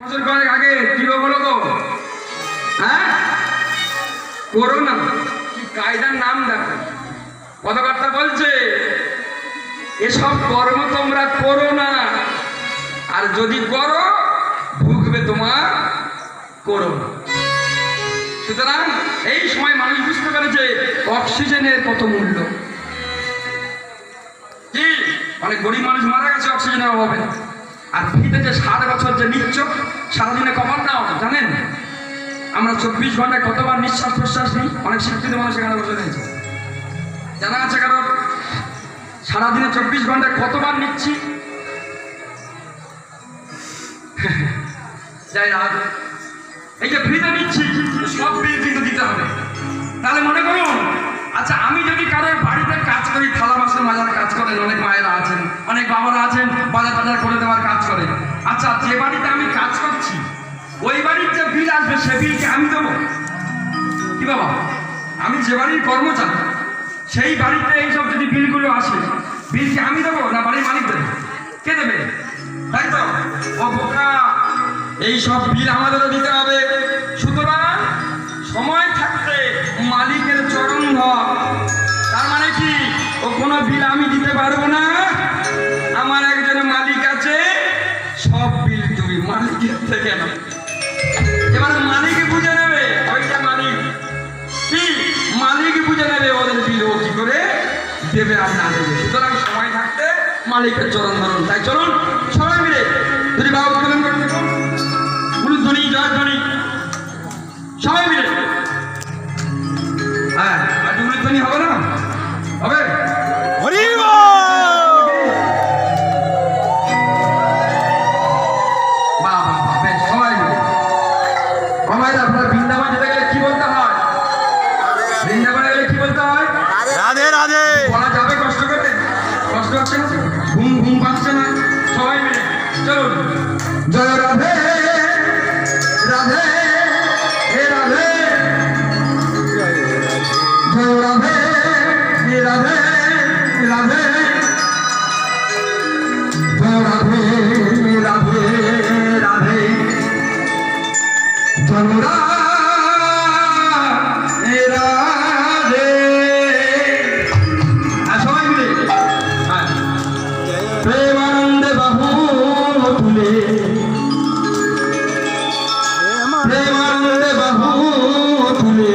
বছর কয়েক আগে কি রোগ হলো গো? হ্যাঁ, করোনা। কি কায়দার নাম দেখো, পদকর্তা বলছে এসব কর্ম তোমরা করো না, আর যদি করো ভুগবে তোমার করোনা। সুতরাং এই সময় মানুষ বুঝতে পেরেছে অক্সিজেনের কত মূল্য। কি অনেক গরিব মানুষ মারা গেছে অক্সিজেনের অভাবে। আর ফ্রিতে যে 60 বছর যে নিচ্ছ, সারাদিনে কবার নাও জানেন? আমরা 24 ঘন্টায় কতবার নিঃশ্বাস প্রশ্বাস নিই? অনেক শিক্ষিত মানুষ এখানে বসে রয়েছে, জানা আছে কারণ সারাদিনে 24 ঘন্টায় কতবার নিচ্ছি? যাই রাত এই যে ফ্রিতে নিচ্ছি, সব বিল কিন্তু দিতে হবে। তাহলে মনে করুন, আচ্ছা আমি যদি কারোর বাড়িতে কাজ করি, থালা বাসন মাজার কাজ করেন অনেক মায়েরা আছেন, অনেক বাবারা আছেন, বাজার বাজার করে দেওয়ার কাজ করে। আচ্ছা যে বাড়িতে আমি কাজ করছি ওই বাড়ির যে বিল আসবে সে বিলকে আমি দেবো কি বাবা? আমি যে বাড়ির কর্মচারী সেই বাড়িতে এইসব যদি বিলগুলো আসে, বিলকে আমি দেবো না বাড়ির মালিক দেবে? কে দেবে? তাই তো ও বোকা, এইসব বিল আমাদেরও দিতে হবে। সুতরাং সময় থাকতে মালিকের চরণ ধর। তার মানে কি, ও কোনো বিল আমি দিতে পারবো না, আমার একজন মালিক আছে, সব বিল তুমি মালিকের থেকে না। এবার মালিক বুঝে নেবে, ওইটা মালিক কি মালিক বুঝে নেবে ওদের বিল ও কি করে দেবে আর না দেবে। সুতরাং সময় থাকতে মালিকের চরণ ধরুন। তাই চলুন সবাই মিলে যদি বাবা উত্তোলন করতে থাকুন, উলুধ্বনি জয়ধ্বনি সবাই মিলে। হ্যাঁ, আর উলুধ্বনি হবে না? হবে। আপনার বৃন্দাবন যেতে গেলে কি বলতে হয়? বৃন্দাবনে গেলে কি বলতে হয়? রাধে রাধে বলা যাবে কষ্ট করে? কষ্ট হচ্ছে না? ঘুম ঘুম পাচ্ছে না? সবাই মিলে চলুন। জয় রাধে রাধে হে রাধে, জয় রাধে হে রাধে রাধে, জয় রাধে রাধে রাধে, জয় রাধে রাধে। আর সবাই মিলে প্রেমানন্দে বাহু তুলে, প্রেমানন্দে বাহু তুলে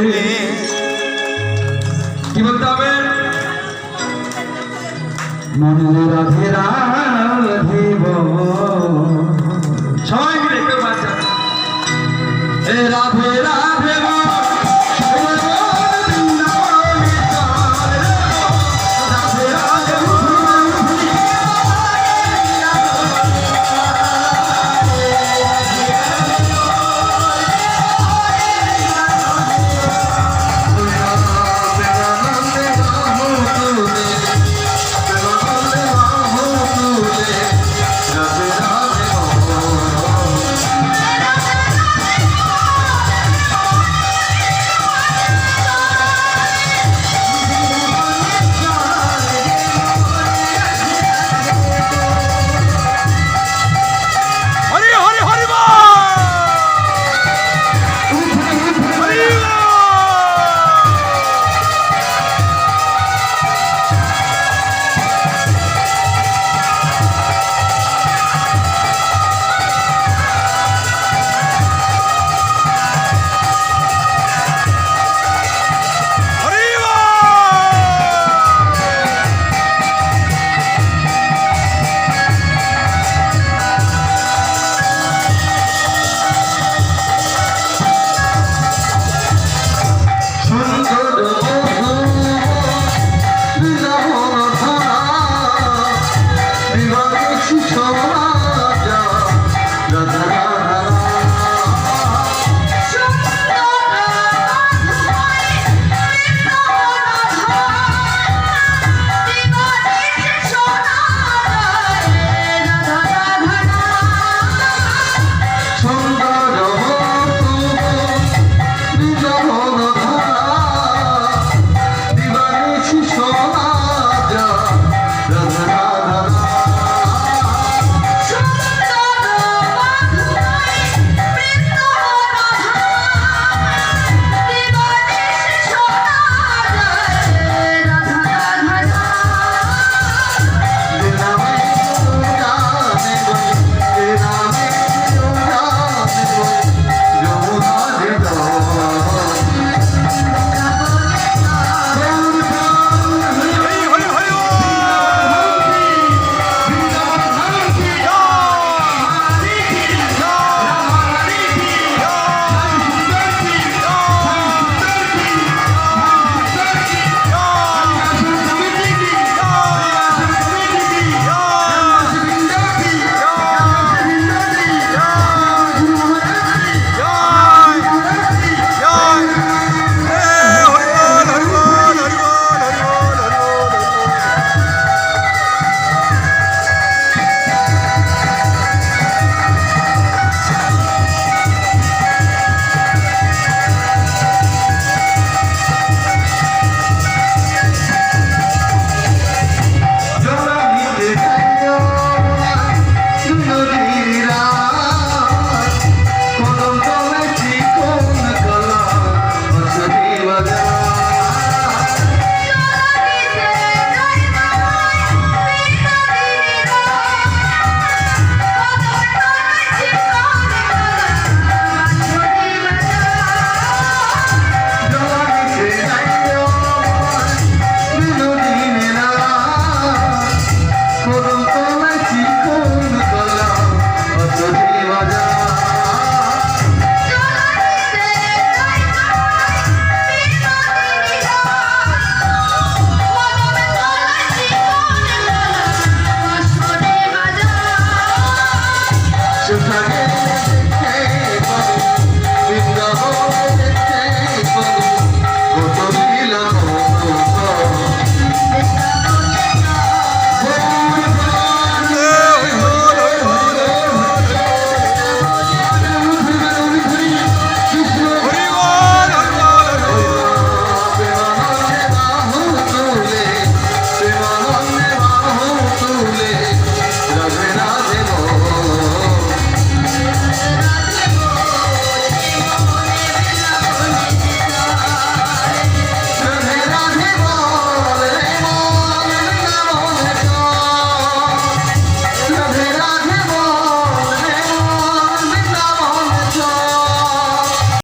কি বলতে হবে? মনে রাধে রাধে সবাই মিলে কেউ বাচ্চা রাধে রাধে।